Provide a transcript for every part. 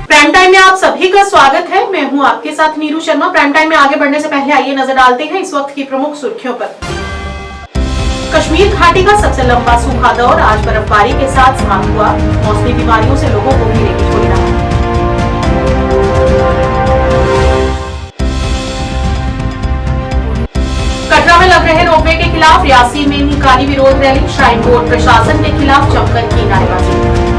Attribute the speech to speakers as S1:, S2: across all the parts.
S1: Prime time में आप सभी का स्वागत है। मैं हूं आपके साथ नीरू शर्मा। प्राइम टाइम में आगे बढ़ने से पहले आइए नजर डालते हैं इस वक्त की प्रमुख सुर्खियों पर। कश्मीर घाटी का सबसे लंबा सूखा दौर आज बर्फबारी के साथ समाप्त हुआ। मौसमी बीमारियों से लोगों को मिलेगी थोड़ी राहत। कटरा में लग रहे रोपवे के खिलाफ रियासी में निकाली विरोध रैली। श्राइन बोर्ड प्रशासन के खिलाफ जमकर की नारेबाजी।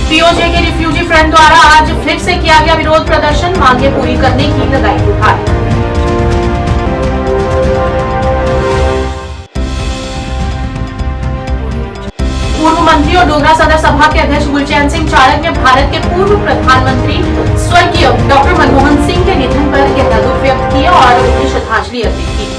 S1: पीओजे के रिफ्यूजी फ्रंट द्वारा आज फिर से किया गया विरोध प्रदर्शन। मांगे पूरी करने की लगाई गुहार। पूर्व मंत्री और डोगरा सदर सभा के अध्यक्ष गुलचैन सिंह चाड़क ने भारत के पूर्व प्रधानमंत्री स्वर्गीय डॉक्टर मनमोहन सिंह के निधन पर गहरा दुख व्यक्त किया और उन्हें श्रद्धांजलि अर्पित की।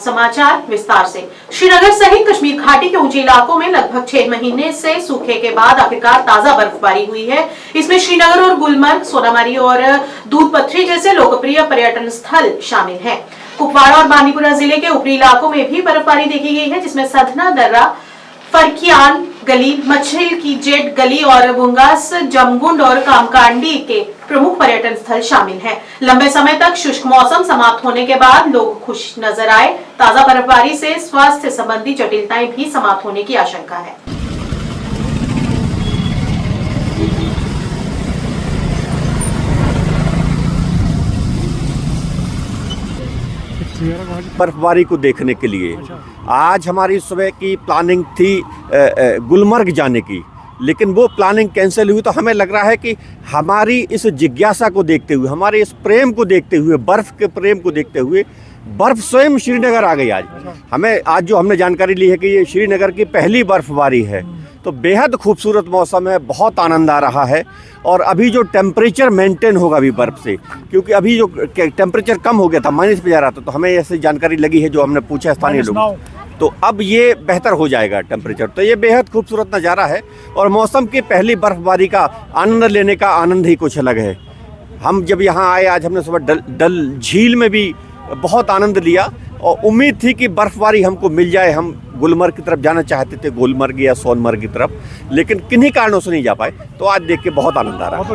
S1: समाचार विस्तार से। श्रीनगर सहित कश्मीर घाटी के ऊंचे इलाकों में लगभग 6 महीने से सूखे के बाद आखिरकार ताजा बर्फबारी हुई है। इसमें श्रीनगर और गुलमर्ग, सोनामरी और दूध पथरी जैसे लोकप्रिय पर्यटन स्थल शामिल हैं। कुपवाड़ा और बांदीपुरा जिले के ऊपरी इलाकों में भी बर्फबारी देखी गई है, जिसमें सधना दर्रा, फरकियान गली, मछिल की जेट गली और बुंगास, जमगुंड और कामकांडी के प्रमुख पर्यटन स्थल शामिल हैं। लंबे समय तक शुष्क मौसम समाप्त होने के बाद लोग खुश नजर आए। ताजा बर्फबारी से स्वास्थ्य संबंधी जटिलताएं भी समाप्त होने की आशंका है।
S2: बर्फबारी को देखने के लिए आज हमारी सुबह की प्लानिंग थी गुलमर्ग जाने की, लेकिन वो प्लानिंग कैंसिल हुई। तो हमें लग रहा है कि हमारी इस जिज्ञासा को देखते हुए, हमारे इस प्रेम को देखते हुए, बर्फ़ के प्रेम को देखते हुए बर्फ़ स्वयं श्रीनगर आ गई। आज जो हमने जानकारी ली है कि ये श्रीनगर की पहली बर्फबारी है, तो बेहद खूबसूरत मौसम है, बहुत आनंद आ रहा है। और अभी जो टेम्परेचर मेंटेन होगा अभी बर्फ़ से, क्योंकि अभी जो टेम्परेचर कम हो गया था, माइनस पे जा रहा था, तो हमें ऐसी जानकारी लगी है जो हमने पूछा स्थानीय लोग, तो अब ये बेहतर हो जाएगा टेम्परेचर। तो ये बेहद खूबसूरत नज़ारा है और मौसम की पहली बर्फबारी का आनंद लेने का आनंद ही कुछ अलग है। हम जब यहाँ आए, आज हमने सुबह डल झील में भी बहुत आनंद लिया और उम्मीद थी कि बर्फबारी हमको मिल जाए। हम गुलमर्ग की तरफ जाना चाहते थे, गुलमर्ग या सोनमर्ग की तरफ, लेकिन किन्हीं कारणों से नहीं जा पाए। तो आज देख के बहुत आनंद आ रहा है।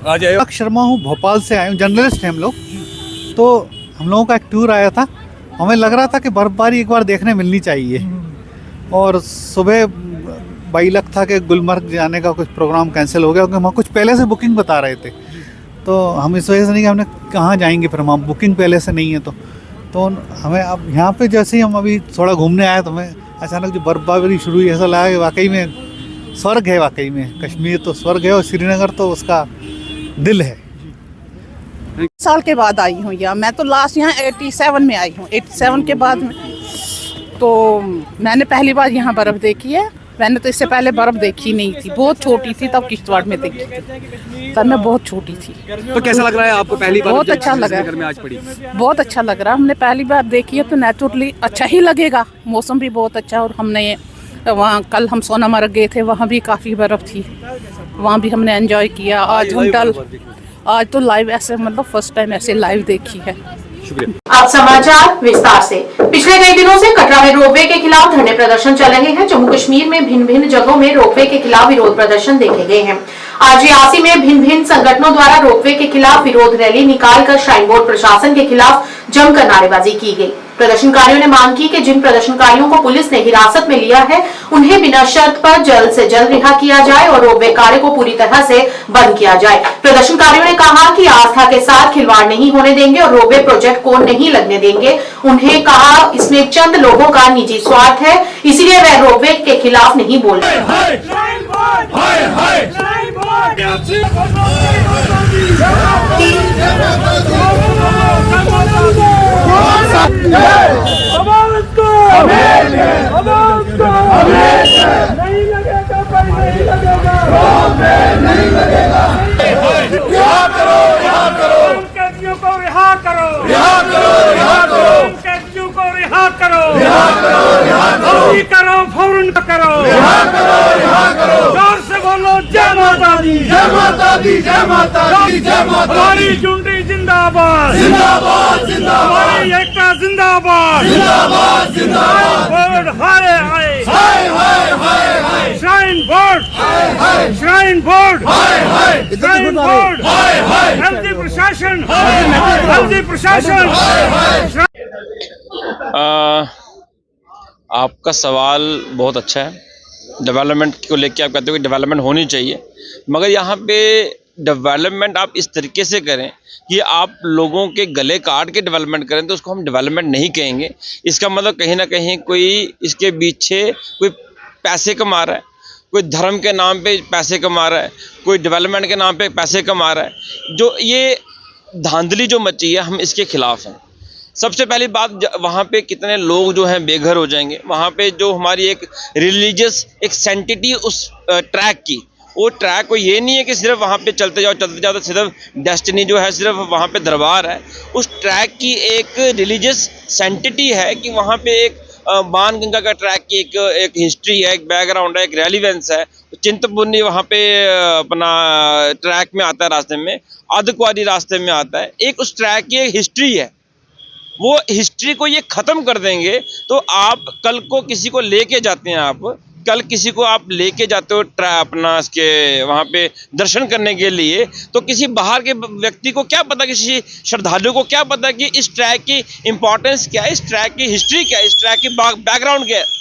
S3: आज अशोक शर्मा हूँ, भोपाल से आए हूँ, जर्नलिस्ट हैं हम लोग। तो हम लोगों का एक टूर आया था, हमें लग रहा था कि बर्फबारी एक बार देखने मिलनी चाहिए। और सुबह बाई लक था कि गुलमर्ग जाने का कुछ प्रोग्राम कैंसिल हो गया, क्योंकि हम कुछ पहले से बुकिंग बता रहे थे। तो हम इस वजह से नहीं कि हमने कहाँ जाएंगे, फिर हम बुकिंग पहले से नहीं है। तो हमें अब यहाँ पे जैसे ही हम अभी थोड़ा घूमने आए, तो हमें अचानक जो बर्फबारी शुरू हुई, ऐसा लगा कि वाकई में स्वर्ग है। वाकई में कश्मीर तो स्वर्ग है और श्रीनगर तो उसका दिल है।
S4: साल के बाद आई हूँ यहाँ। मैं तो लास्ट यहाँ 87 में आई हूँ। 87 के बाद में तो मैंने पहली बार यहाँ बर्फ़ देखी है। मैंने तो इससे पहले बर्फ़ देखी नहीं थी, बहुत छोटी थी तब किश्तवाड़ में देखी थी, तब मैं बहुत छोटी थी।
S5: तो कैसा लग रहा है आपको पहली बार?
S4: बहुत अच्छा लगा है,
S5: आज पड़ी
S4: बहुत अच्छा लग रहा है। हमने पहली बार देखी है तो नेचुरली अच्छा ही लगेगा। मौसम भी बहुत अच्छा, और हमने वहाँ कल हम सोनामर्ग गए थे, वहाँ भी काफ़ी बर्फ़ थी, वहाँ भी हमने एंजॉय किया। आज तो लाइव ऐसे मतलब फर्स्ट टाइम ऐसे लाइव देखी है।
S1: अब समाचार विस्तार से। पिछले कई दिनों से कटरा में रोपवे के खिलाफ धरने प्रदर्शन चल रहे हैं। जम्मू कश्मीर में भिन्न भिन्न जगहों में रोपवे के खिलाफ विरोध प्रदर्शन देखे गए हैं। आज रियासी में भिन्न भिन्न संगठनों द्वारा रोपवे के खिलाफ विरोध रैली निकालकर श्राइन बोर्ड प्रशासन के खिलाफ जमकर नारेबाजी की गई। प्रदर्शनकारियों ने मांग की कि जिन प्रदर्शनकारियों को पुलिस ने हिरासत में लिया है, उन्हें बिना शर्त पर जल्द से जल्द रिहा किया जाए और रोपवे कार्य को पूरी तरह से बंद किया जाए। प्रदर्शनकारियों ने कहा कि आस्था के साथ खिलवाड़ नहीं होने देंगे और रोपवे प्रोजेक्ट को नहीं लगने देंगे। उन्हें कहा इसमें चंद लोगों का निजी स्वार्थ है, इसीलिए वे रोपवे के खिलाफ नहीं बोल रहे।
S6: हमारी जुंडी जिंदाबाद जिंदाबाद जिंदाबाद, हमारी एकता जिंदाबाद जिंदाबाद जिंदाबाद बोर्ड हाय हाय हाय हाय हाय श्राइन बोर्ड हाय हाय श्राइन बोर्ड हाय हाय श्राइन बोर्ड हाय हाय हेल्दी प्रशासन हेल्दी प्रशासन हाय हाय।
S7: आपका सवाल बहुत अच्छा है। डेवलपमेंट को लेके आप कहते हो कि डेवलपमेंट होनी चाहिए, मगर यहाँ पे डेवलपमेंट आप इस तरीके से करें कि आप लोगों के गले काट के डेवलपमेंट करें तो उसको हम डेवलपमेंट नहीं कहेंगे। इसका मतलब कहीं ना कहीं कोई इसके पीछे कोई पैसे कमा रहा है, कोई धर्म के नाम पे पैसे कमा रहा है, कोई डेवलपमेंट के नाम पे पैसे कमा रहा है। जो ये धांधली जो मची है, हम इसके खिलाफ हैं। सबसे पहली बात, वहाँ पे कितने लोग जो हैं बेघर हो जाएंगे। वहाँ पे जो हमारी एक रिलीजियस एक सेंटिटी उस ट्रैक की, वो ट्रैक को ये नहीं है कि सिर्फ वहाँ पे चलते जाओ तो सिर्फ डेस्टिनी जो है सिर्फ वहाँ पे दरबार है। उस ट्रैक की एक रिलीजियस सेंटिटी है कि वहाँ पे एक बाण गंगा का ट्रैक की एक हिस्ट्री है, एक बैकग्राउंड है, एक रेलिवेंस है। चिंतपूर्णी वहाँ पे अपना ट्रैक में आता है, रास्ते में अर्धकुंवारी रास्ते में आता है। एक उस ट्रैक की एक हिस्ट्री है। वो हिस्ट्री को ये ख़त्म कर देंगे तो आप कल को किसी को लेके जाते हैं, आप कल किसी को आप लेके जाते हो अपना इसके वहाँ पे दर्शन करने के लिए, तो किसी बाहर के व्यक्ति को क्या पता, किसी श्रद्धालु को क्या पता कि इस ट्रैक की इम्पोर्टेंस क्या है, इस ट्रैक की हिस्ट्री क्या है, इस ट्रैक की बैकग्राउंड क्या है।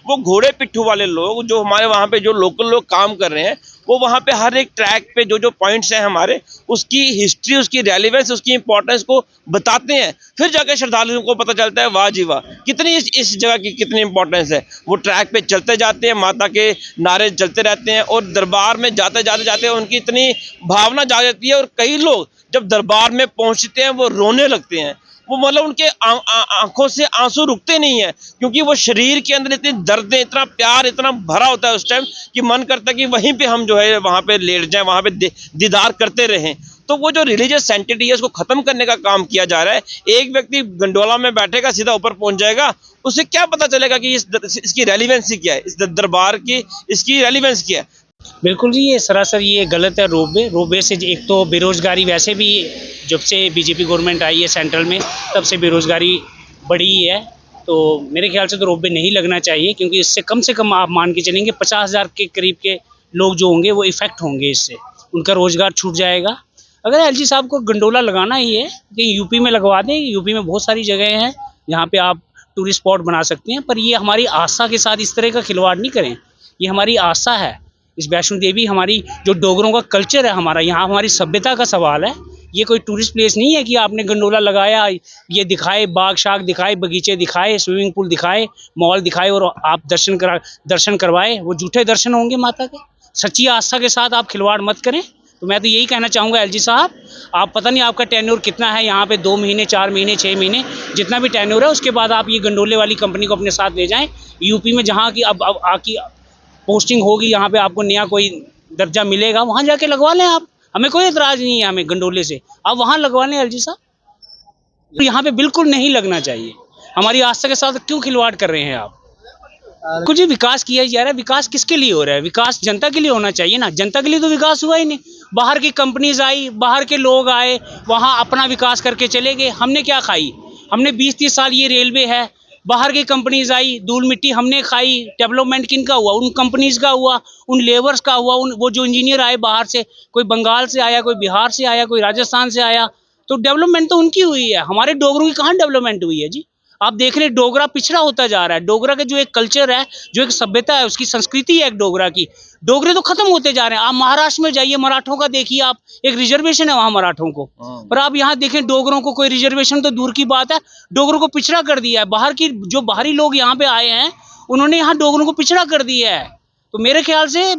S7: वो घोड़े पिट्ठू वाले लोग जो हमारे वहाँ पे जो लोकल लोग काम कर रहे हैं, वो वहाँ पे हर एक ट्रैक पे जो जो पॉइंट्स हैं हमारे, उसकी हिस्ट्री, उसकी रेलिवेंस, उसकी इंपॉर्टेंस को बताते हैं। फिर जाकर श्रद्धालुओं को पता चलता है वाह जी वाह, कितनी इस जगह की कितनी इंपॉर्टेंस है। वो ट्रैक पे चलते जाते हैं, माता के नारे चलते रहते हैं और दरबार में जाते जाते जाते उनकी इतनी भावना जाग जाती है। और कई लोग जब दरबार में पहुँचते हैं वो रोने लगते हैं। वो मतलब उनके आंखों से आंसू रुकते नहीं है, क्योंकि वो शरीर के अंदर इतनी दर्द, इतना प्यार, इतना भरा होता है उस टाइम कि मन करता है कि वहीं पे हम जो है वहाँ पे लेट जाएं, वहाँ पे दीदार करते रहें। तो वो जो रिलीजियस सेंटिटी है उसको ख़त्म करने का काम किया जा रहा है। एक व्यक्ति गंडोला में बैठेगा, सीधा ऊपर पहुँच जाएगा, उसे क्या पता चलेगा कि इसकी रेलिवेंसी क्या है, इस दरबार की इसकी रेलिवेंस क्या है।
S8: बिल्कुल जी, ये सरासर ये गलत है। रोपवे से एक तो बेरोज़गारी, वैसे भी जब से बीजेपी गवर्नमेंट आई है सेंट्रल में, तब से बेरोज़गारी बढ़ी है। तो मेरे ख्याल से तो रोपवे नहीं लगना चाहिए, क्योंकि इससे कम आप मान के चलेंगे 50,000 के करीब के लोग जो होंगे वो इफ़ेक्ट होंगे, इससे उनका रोज़गार छूट जाएगा। अगर एलजी साहब को गंडोला लगाना ही है कि यूपी में लगवा दें। यूपी में बहुत सारी जगह हैं जहाँ पे आप टूरिस्ट स्पॉट बना सकते हैं, पर ये हमारी आस्था के साथ इस तरह का खिलवाड़ नहीं करें। ये हमारी आस्था है, इस वैष्णो देवी हमारी जो डोगरों का कल्चर है, हमारा यहाँ हमारी सभ्यता का सवाल है। ये कोई टूरिस्ट प्लेस नहीं है कि आपने गंडोला लगाया, ये दिखाए, बाग शाग दिखाए, बगीचे दिखाए, स्विमिंग पूल दिखाए, मॉल दिखाए और आप दर्शन करवाए। वो झूठे दर्शन होंगे माता के। सच्ची आस्था के साथ आप खिलवाड़ मत करें। तो मैं तो यही कहना चाहूँगा एलजी साहब, आप पता नहीं आपका टेन्योर कितना है यहाँ पे, 2 महीने, 4 महीने, 6 महीने, जितना भी टेन्योर है, उसके बाद आप ये गंडोले वाली कंपनी को अपने साथ ले जाएँ। यूपी में जहाँ की अब आपकी पोस्टिंग होगी, यहाँ पे आपको नया कोई दर्जा मिलेगा, वहाँ जाके लगवा लें आप। हमें कोई एतराज़ नहीं है, हमें गंडोले से आप वहाँ लगवा लें एलजी साहब। यहाँ पे बिल्कुल नहीं लगना चाहिए। हमारी आस्था के साथ क्यों खिलवाड़ कर रहे हैं आप? कुछ विकास किया जा रहा है। विकास किसके लिए हो रहा है? विकास जनता के लिए होना चाहिए ना। जनता के लिए तो विकास हुआ ही नहीं। बाहर की कंपनीज आई, बाहर के लोग आए, वहाँ अपना विकास करके चले गए। हमने क्या खाई? हमने 20-30 साल, ये रेलवे है, बाहर की कंपनीज आई, धूल मिट्टी हमने खाई। डेवलपमेंट किनका हुआ? उन कंपनीज का हुआ, उन लेबर्स का हुआ, उन वो जो इंजीनियर आए बाहर से, कोई बंगाल से आया, कोई बिहार से आया, कोई राजस्थान से आया, तो डेवलपमेंट तो उनकी हुई है। हमारे डोगरों की कहाँ डेवलपमेंट हुई है जी? आप देख रहे डोगरा पिछड़ा होता जा रहा है। डोगरा का जो एक कल्चर है, जो एक सभ्यता है, उसकी संस्कृति है एक डोगरा की, डोगरे तो खत्म होते जा रहे हैं। आप महाराष्ट्र में जाइए, मराठों का देखिए आप, एक रिजर्वेशन है वहाँ मराठों को, पर आप यहाँ देखें डोगरों को कोई रिजर्वेशन तो दूर की बात है, डोगरों को पिछड़ा कर दिया है। बाहर की जो बाहरी लोग यहाँ पे आए हैं, उन्होंने यहाँ डोगरों को पिछड़ा कर दिया है। तो मेरे ख्याल से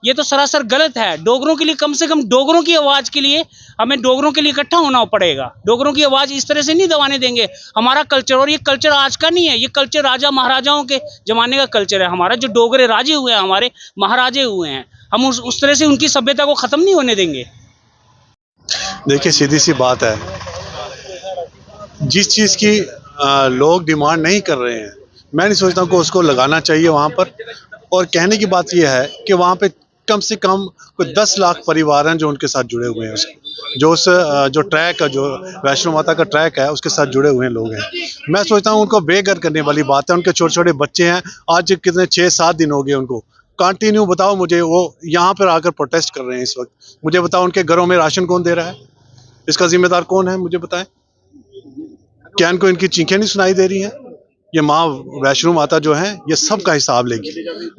S8: ये तो सरासर गलत है। डोगरों के लिए, कम से कम डोगरों की आवाज़ के लिए हमें डोगरों के लिए इकट्ठा होना पड़ेगा। डोगरों की आवाज़ इस तरह से नहीं दबाने देंगे। हमारा कल्चर, और ये कल्चर आज का नहीं है, ये कल्चर राजा महाराजाओं के ज़माने का कल्चर है हमारा। जो डोगरे राजे हुए हैं, हमारे महाराजे हुए हैं, हम उस तरह से उनकी सभ्यता को ख़त्म नहीं होने देंगे।
S9: देखिए, सीधी सी बात है, जिस चीज़ की लोग डिमांड नहीं कर रहे हैं, मैं नहीं सोचता कि उसको लगाना चाहिए वहाँ पर। और कहने की बात यह है कि वहाँ पे कम से कम कोई 10 लाख परिवार हैं जो उनके साथ जुड़े हुए हैं। जो ट्रैक है, जो वैष्णो माता का ट्रैक है, उसके साथ जुड़े हुए लोग हैं। मैं सोचता हूँ उनको बेघर करने वाली बात है। उनके छोटे छोटे बच्चे हैं, आज कितने 6-7 दिन हो गए उनको कंटिन्यू। बताओ मुझे, वो यहाँ पर आकर प्रोटेस्ट कर रहे हैं इस वक्त। मुझे बताओ उनके घरों में राशन कौन दे रहा है? इसका जिम्मेदार कौन है? मुझे बताएं। क्या इनको इनकी चीखें नहीं सुनाई दे रही हैं? ये माँ वैष्णो माता जो है, ये सब का हिसाब लेगी,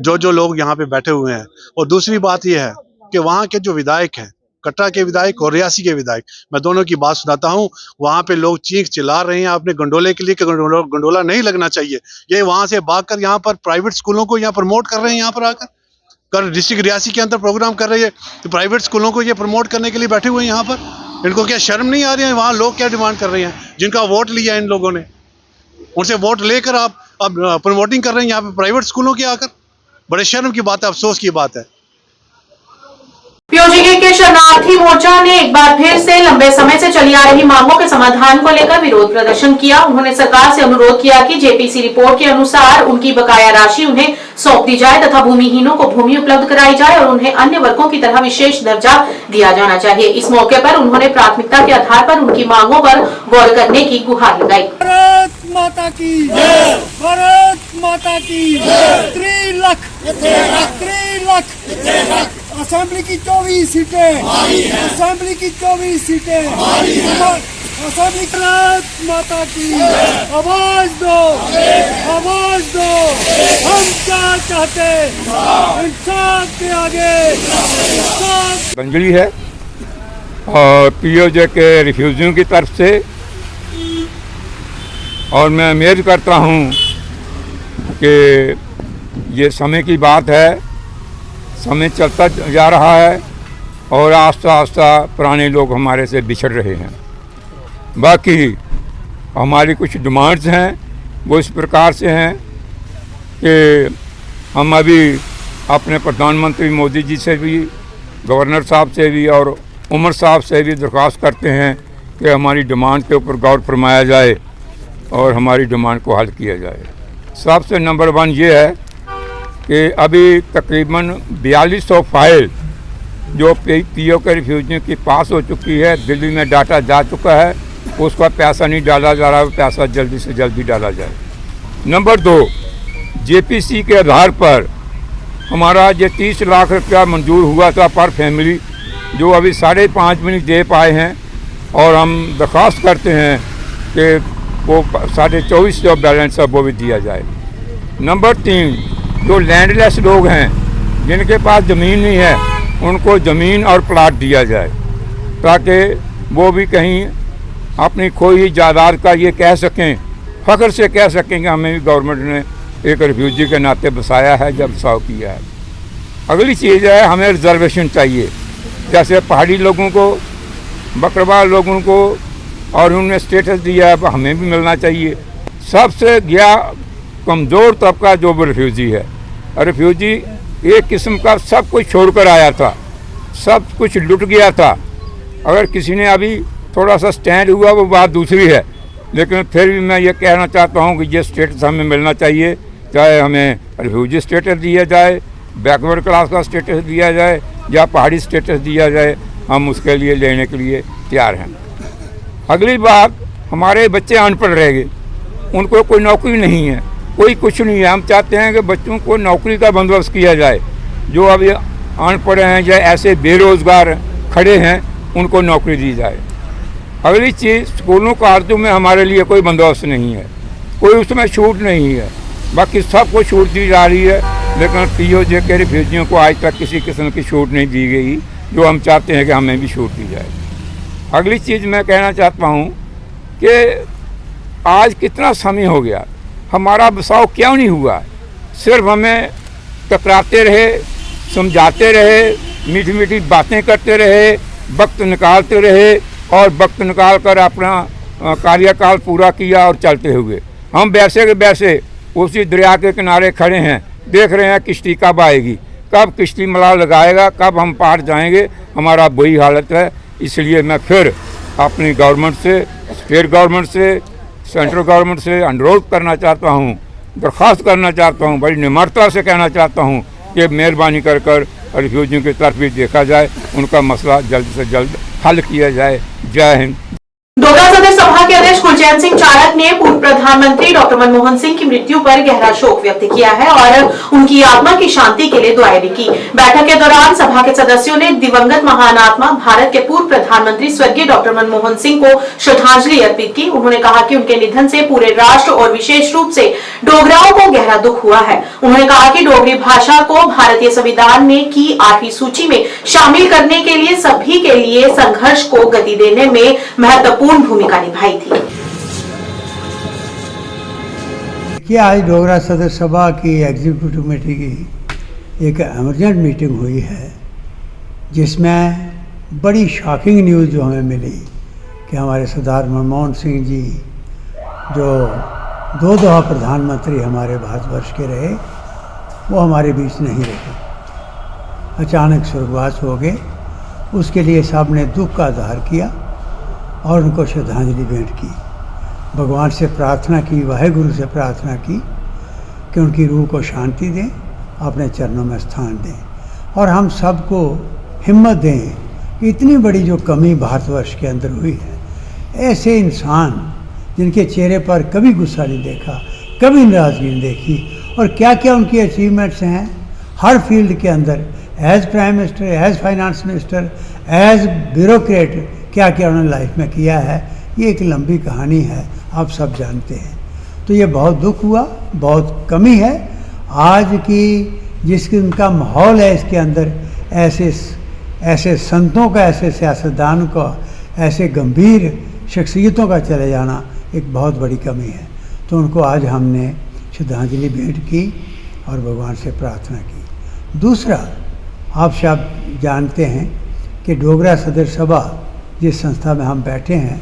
S9: जो लोग यहाँ पे बैठे हुए हैं। और दूसरी बात ये है कि वहाँ के जो विधायक हैं, कटरा के विधायक और रियासी के विधायक, मैं दोनों की बात सुनाता हूँ। वहाँ पे लोग चीख चिल्ला रहे हैं अपने गंडोले के लिए कि गंडोला नहीं लगना चाहिए। ये वहाँ से भागकर यहाँ पर प्राइवेट स्कूलों को यहाँ प्रमोट कर रहे हैं। यहाँ पर आकर डिस्ट्रिक्ट रियासी के अंदर प्रोग्राम कर रहे हैं, तो प्राइवेट स्कूलों को ये प्रमोट करने के लिए बैठे हुए हैं यहाँ पर। इनको क्या शर्म नहीं आ रही है? वहाँ लोग क्या डिमांड कर रहे हैं? जिनका वोट लिया इन लोगों ने, उनसे वोट लेकर आप अब प्रमोटिंग कर रहे हैं यहाँ पे प्राइवेट स्कूलों की आकर। बड़े शर्म की बात है, अफसोस की बात है।
S1: पीओजीके के शरणार्थी मोर्चा ने एक बार फिर से लंबे समय से चली आ रही मांगों के समाधान को लेकर विरोध प्रदर्शन किया। उन्होंने सरकार से अनुरोध किया कि जेपीसी रिपोर्ट के अनुसार उनकी बकाया राशि उन्हें सौंप दी जाए तथा भूमिहीनों को भूमि उपलब्ध कराई जाए और उन्हें अन्य वर्गों की तरह विशेष दर्जा दिया जाना चाहिए। इस मौके पर उन्होंने प्राथमिकता के आधार पर उनकी मांगों पर गौर करने की गुहार लगाई।
S6: भारत माता की जय, भारत माता की जय। 3 लाख असेंबली की 24 सीटें, असेंबली की 24 सीटें, असेंबली। भारत माता की आवाज दो, आवाज दो। हम क्या चाहते? इंसाफ के आगे इंसाफ।
S10: बंजली है और पीओजे के रिफ्यूजियों की तरफ से, और मैं उम्मीद करता हूँ कि ये समय की बात है, समय चलता जा रहा है और आस्ता आस्ता पुराने लोग हमारे से बिछड़ रहे हैं। बाकी हमारी कुछ डिमांड्स हैं, वो इस प्रकार से हैं कि हम अभी अपने प्रधानमंत्री मोदी जी से भी, गवर्नर साहब से भी और उमर साहब से भी दरख्वास्त करते हैं कि हमारी डिमांड के ऊपर गौर फरमाया जाए और हमारी डिमांड को हल किया जाए। सबसे नंबर 1 ये है कि अभी तकरीबन 4200 फाइल जो पीओ के रिफ्यूजियों की पास हो चुकी है, दिल्ली में डाटा जा चुका है, उसका पैसा नहीं डाला जा रहा है। पैसा जल्दी से जल्दी डाला जाए। नंबर 2, जेपीसी के आधार पर हमारा ये 30 लाख रुपया मंजूर हुआ था पर फैमिली, जो अभी 5.5 भी नहीं दे पाए हैं, और हम दरख्वास्त करते हैं कि वो 24.5 जो बैलेंस है वो भी दिया जाए। नंबर 3, जो लैंडलेस लोग हैं, जिनके पास ज़मीन नहीं है, उनको ज़मीन और प्लाट दिया जाए ताकि वो भी कहीं अपनी खोई जायदाद का ये कह सकें, फ़ख्र से कह सकें कि हमें भी गवर्नमेंट ने एक रिफ्यूजी के नाते बसाया है, जब बसाव किया है। अगली चीज़ है, हमें रिजर्वेशन चाहिए, जैसे पहाड़ी लोगों को, बकरवाल लोगों को, और उन्होंने स्टेटस दिया है, हमें भी मिलना चाहिए। सबसे गया कमज़ोर तबका जो रिफ्यूजी है, रिफ्यूजी एक किस्म का सब कुछ छोड़कर आया था, सब कुछ लुट गया था। अगर किसी ने अभी थोड़ा सा स्टैंड हुआ वो बात दूसरी है, लेकिन फिर भी मैं ये कहना चाहता हूँ कि ये स्टेटस हमें मिलना चाहिए, चाहे हमें रिफ्यूजी स्टेटस दिया जाए, बैकवर्ड क्लास का स्टेटस दिया जाए या पहाड़ी स्टेटस दिया जाए, हम उसके लिए लेने के लिए तैयार हैं। अगली बात, हमारे बच्चे अनपढ़ रह गए, उनको कोई नौकरी नहीं है, कोई कुछ नहीं है। हम चाहते हैं कि बच्चों को नौकरी का बंदोबस्त किया जाए, जो अभी अनपढ़ हैं या ऐसे बेरोज़गार खड़े हैं, उनको नौकरी दी जाए। अगली चीज़, स्कूलों कॉलेजों में हमारे लिए कोई बंदोबस्त नहीं है, कोई उसमें छूट नहीं है, बाकी सबको छूट दी जा रही है, लेकिन पीओजे के रिफ्यूजियों को आज तक किसी किस्म की छूट नहीं दी गई, जो हम चाहते हैं कि हमें भी छूट दी जाए। अगली चीज़ मैं कहना चाहता हूँ कि आज कितना समय हो गया, हमारा बसाव क्यों नहीं हुआ? सिर्फ हमें टकराते रहे, समझाते रहे, मीठी मीठी बातें करते रहे, वक्त निकालते रहे और वक्त निकाल कर अपना कार्यकाल पूरा किया और चलते हुए हम वैसे के वैसे उसी दरिया के किनारे खड़े हैं, देख रहे हैं किश्ती कब आएगी, कब किश्ती मला लगाएगा, कब हम पार जाएंगे। हमारा वही हालत है। इसलिए मैं फिर अपनी गवर्नमेंट से, स्टेट गवर्नमेंट से, सेंट्रल गवर्नमेंट से अनुरोध करना चाहता हूँ, दरख्वास्त करना चाहता हूँ, बड़ी निम्रता से कहना चाहता हूँ कि मेहरबानी कर रिफ्यूजियों की तरफ भी देखा जाए, उनका मसला जल्द से जल्द हल किया जाए। जय हिंद।
S1: डोगरा सदर सभा के अध्यक्ष कुलचैन सिंह चाणक ने पूर्व प्रधानमंत्री डॉक्टर मनमोहन सिंह की मृत्यु पर गहरा शोक व्यक्त किया है और उनकी आत्मा की शांति के लिए दुआएं भी की। बैठक के दौरान सभा के सदस्यों ने दिवंगत महान आत्मा भारत के पूर्व प्रधानमंत्री स्वर्गीय डॉक्टर मनमोहन सिंह को श्रद्धांजलि अर्पित की। उन्होंने कहा कि उनके निधन से पूरे राष्ट्र और विशेष रूप से डोगराओं को गहरा दुख हुआ है। उन्होंने कहा कि डोगरी भाषा को भारतीय संविधान में की 8वीं सूची में शामिल करने के लिए सभी के लिए संघर्ष को गति देने में महत्वपूर्ण भूमिका निभाई थी।
S11: कि आज डोगरा सदर सभा की एग्जीक्यूटिव कमेटी की एक एमरजेंट मीटिंग हुई है, जिसमें बड़ी शॉकिंग न्यूज़ जो हमें मिली कि हमारे सरदार मनमोहन सिंह जी, जो 2 दफ़ा प्रधानमंत्री हमारे भारतवर्ष के रहे, वो हमारे बीच नहीं रहे, अचानक स्वर्गवास हो गए। उसके लिए सब ने दुख का इजहार किया और उनको श्रद्धांजलि भेंट की। भगवान से प्रार्थना की, वाहेगुरु से प्रार्थना की कि उनकी रूह को शांति दें, अपने चरणों में स्थान दें और हम सबको हिम्मत दें कि इतनी बड़ी जो कमी भारतवर्ष के अंदर हुई है, ऐसे इंसान जिनके चेहरे पर कभी गुस्सा नहीं देखा, कभी नाराज़गी नहीं देखी, और क्या क्या उनकी अचीवमेंट्स हैं हर फील्ड के अंदर, as prime minister, as finance minister, as bureaucrat, क्या क्या उन्होंने लाइफ में किया है, ये एक लंबी कहानी है, आप सब जानते हैं। तो ये बहुत दुख हुआ, बहुत कमी है आज की जिस उनका माहौल है, इसके अंदर ऐसे संतों का, ऐसे सियासतदानों का, ऐसे गंभीर शख्सियतों का चले जाना एक बहुत बड़ी कमी है। तो उनको आज हमने श्रद्धांजलि भेंट की और भगवान से प्रार्थना की। दूसरा, आप सब जानते हैं कि डोगरा सदर सभा जिस संस्था में हम बैठे हैं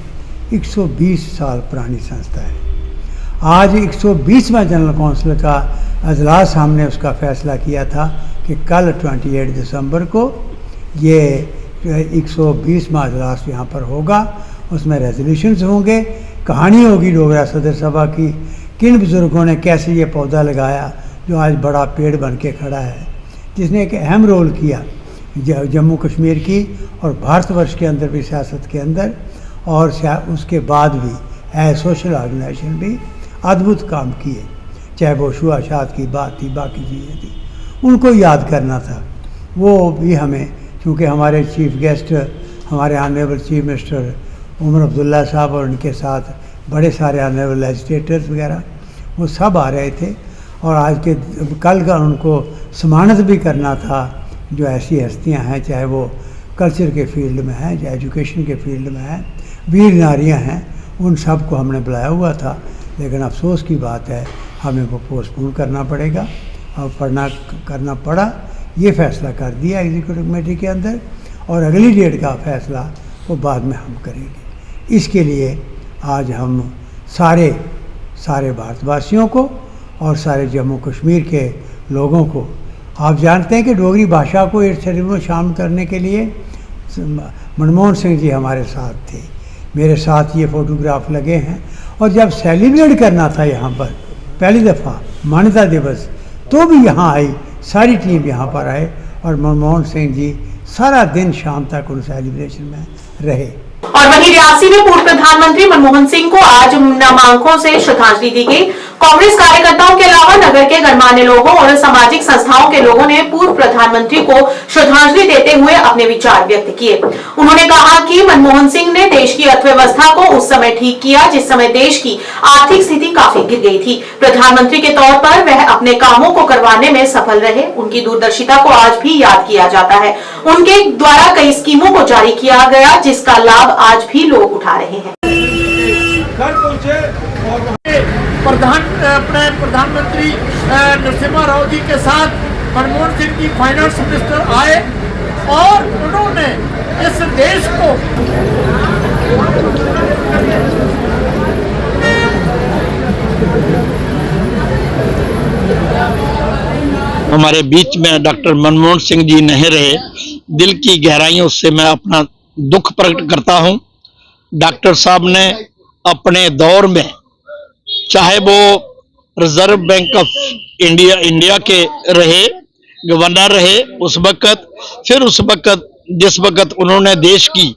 S11: 120 साल पुरानी संस्था है। आज 120वां जनरल काउंसिल का अजलास हमने उसका फ़ैसला किया था कि कल 28 दिसंबर को ये 120वां अजलास यहाँ पर होगा। उसमें रेजोल्यूशंस होंगे, कहानी होगी डोगरा सदर सभा की, किन बुज़ुर्गों ने कैसे ये पौधा लगाया जो आज बड़ा पेड़ बन के खड़ा है, जिसने एक अहम रोल किया जम्मू कश्मीर की और भारतवर्ष के अंदर भी, सियासत के अंदर, और उसके बाद भी एज सोशल ऑर्गेनाइजेशन भी अद्भुत काम किए। चाहे वो शुआशात की बात थी, बाकी चीज़ें थी, उनको याद करना था। वो भी हमें, क्योंकि हमारे चीफ गेस्ट हमारे honourable chief minister Omar Abdullah साहब और उनके साथ बड़े सारे ऑनरेबल लेजिस्लेटर्स वगैरह वो सब आ रहे थे, और आज के कल का उनको सम्मानित भी करना था जो ऐसी हस्तियां हैं, चाहे वो कल्चर के फील्ड में हैं, चाहे एजुकेशन के फील्ड में हैं, वीर नारियां हैं, उन सब को हमने बुलाया हुआ था। लेकिन अफसोस की बात है हमें वो पोस्टपोन करना पड़ेगा और करना पड़ा। ये फैसला कर दिया एग्जीक्यूटिव कमेटी के अंदर, और अगली डेट का फैसला वो बाद में हम करेंगे। इसके लिए आज हम सारे भारतवासियों को और सारे जम्मू कश्मीर के लोगों को, आप जानते हैं कि डोगरी भाषा को 8th शेड्यूल में शामिल करने के लिए मनमोहन सिंह जी हमारे साथ थे, मेरे साथ ये फ़ोटोग्राफ लगे हैं। और जब सेलिब्रेट करना था यहाँ पर पहली दफ़ा मान्यता दिवस, तो भी यहाँ आई, सारी टीम यहाँ पर आए और मनमोहन सिंह जी सारा दिन शाम तक उन सेलिब्रेशन में रहे।
S1: और वहीं रियासी में पूर्व प्रधानमंत्री मनमोहन सिंह को आज नामांकों से श्रद्धांजलि दी गई। कांग्रेस कार्यकर्ताओं के अलावा नगर के गणमान्य लोगों और सामाजिक संस्थाओं के लोगों ने पूर्व प्रधानमंत्री को श्रद्धांजलि देते हुए अपने विचार व्यक्त किए। उन्होंने कहा कि मनमोहन सिंह ने देश की अर्थव्यवस्था को उस समय ठीक किया जिस समय देश की आर्थिक स्थिति काफी गिर गई थी। प्रधानमंत्री के तौर पर वह अपने कामों को करवाने में सफल रहे। उनकी दूरदर्शिता को आज भी याद किया जाता है। उनके द्वारा कई स्कीमों को जारी किया गया जिसका लाभ आज भी लोग उठा रहे हैं।
S6: प्रधानमंत्री नरसिम्हा राव जी के साथ मनमोहन सिंह जी फाइनेंस मिनिस्टर आए और उन्होंने इस देश को
S12: हमारे बीच में डॉक्टर मनमोहन सिंह जी नहीं रहे। दिल की गहराइयों से मैं अपना दुख प्रकट करता हूं। डॉक्टर साहब ने अपने दौर में, चाहे वो रिजर्व बैंक ऑफ इंडिया के रहे गवर्नर रहे उस वक्त, फिर उस वक्त जिस वक्त उन्होंने देश की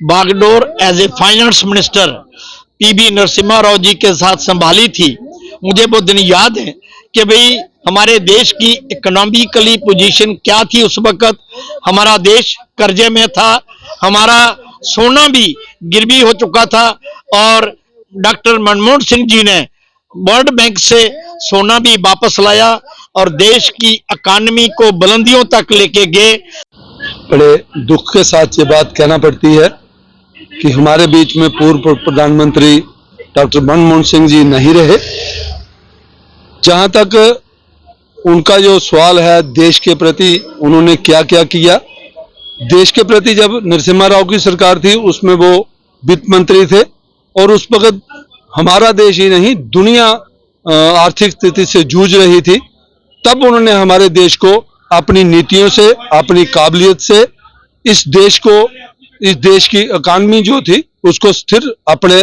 S12: बागडोर as a finance minister PV Narasimha Rao ji के साथ संभाली थी, मुझे वो दिन याद है कि भाई हमारे देश की इकोनॉमिकली पोजीशन क्या थी उस वक्त। हमारा देश कर्जे में था, हमारा सोना भी गिरवी हो चुका था और डॉक्टर मनमोहन सिंह जी ने वर्ल्ड बैंक से सोना भी वापस लाया और देश की इकानमी को बुलंदियों तक लेके गए।
S13: बड़े दुख के साथ ये बात कहना पड़ती है कि हमारे बीच में पूर्व प्रधानमंत्री डॉक्टर मनमोहन सिंह जी नहीं रहे। जहां तक उनका जो सवाल है देश के प्रति उन्होंने क्या क्या किया, देश के प्रति जब नरसिम्हा राव की सरकार थी उसमें वो वित्त मंत्री थे और उस वक्त हमारा देश ही नहीं दुनिया आर्थिक स्थिति से जूझ रही थी। तब उन्होंने हमारे देश को अपनी नीतियों से, अपनी काबिलियत से इस देश की इकानमी जो थी उसको स्थिर अपने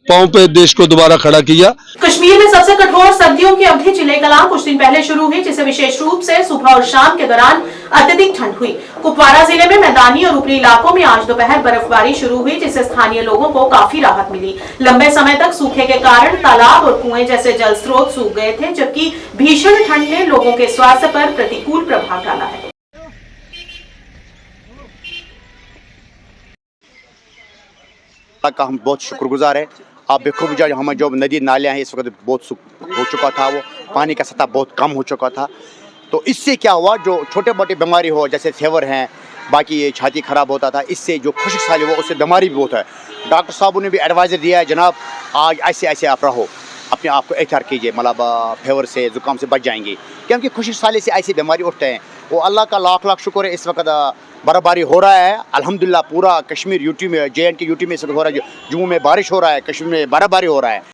S13: पांव पे देश को दोबारा खड़ा किया।
S1: कश्मीर में सबसे कठोर सर्दियों की अवधि चिले कलां कुछ दिन पहले शुरू हुई, जिससे विशेष रूप से सुबह और शाम के दौरान अत्यधिक ठंड हुई। कुपवाड़ा जिले में मैदानी और ऊपरी इलाकों में आज दोपहर बर्फबारी शुरू हुई, जिससे स्थानीय लोगों को काफी राहत मिली। लंबे समय तक सूखे के कारण तालाब और कुएं जैसे जल स्रोत सूख गए थे, जबकि भीषण ठंड ने लोगों के स्वास्थ्य पर प्रतिकूल प्रभाव डाला है।
S14: का हम बहुत शुक्रगुजार है। आप बेखूब जो हमें जो नदी नालियाँ हैं इस वक्त बहुत सूख हो चुका था, वो पानी का सतह बहुत कम हो चुका था। तो इससे क्या हुआ, जो छोटे मोटे बीमारी हो जैसे फेवर हैं, बाकी ये छाती खराब होता था, इससे जो खुश्क साली हुआ उससे बीमारी भी बहुत है। डॉक्टर साहब ने भी एडवाइजर दिया है, जनाब आज ऐसे ऐसे आप रहो, अपने आप को एहतियात कीजिए, मतलब फेवर से ज़ुकाम से बच जाएंगे, क्योंकि खुश्क साली से ऐसी बीमारी उठते हैं। वो अल्लाह का लाख लाख शुक्र है, इस वक्त बर्फबारी हो रहा है अल्हम्दुलिल्लाह। पूरा कश्मीर यूटी में, JNK यूटी में इस वक्त हो रहा है, जम्मू में बारिश हो रहा है, कश्मीर में बर्फबारी हो रहा है।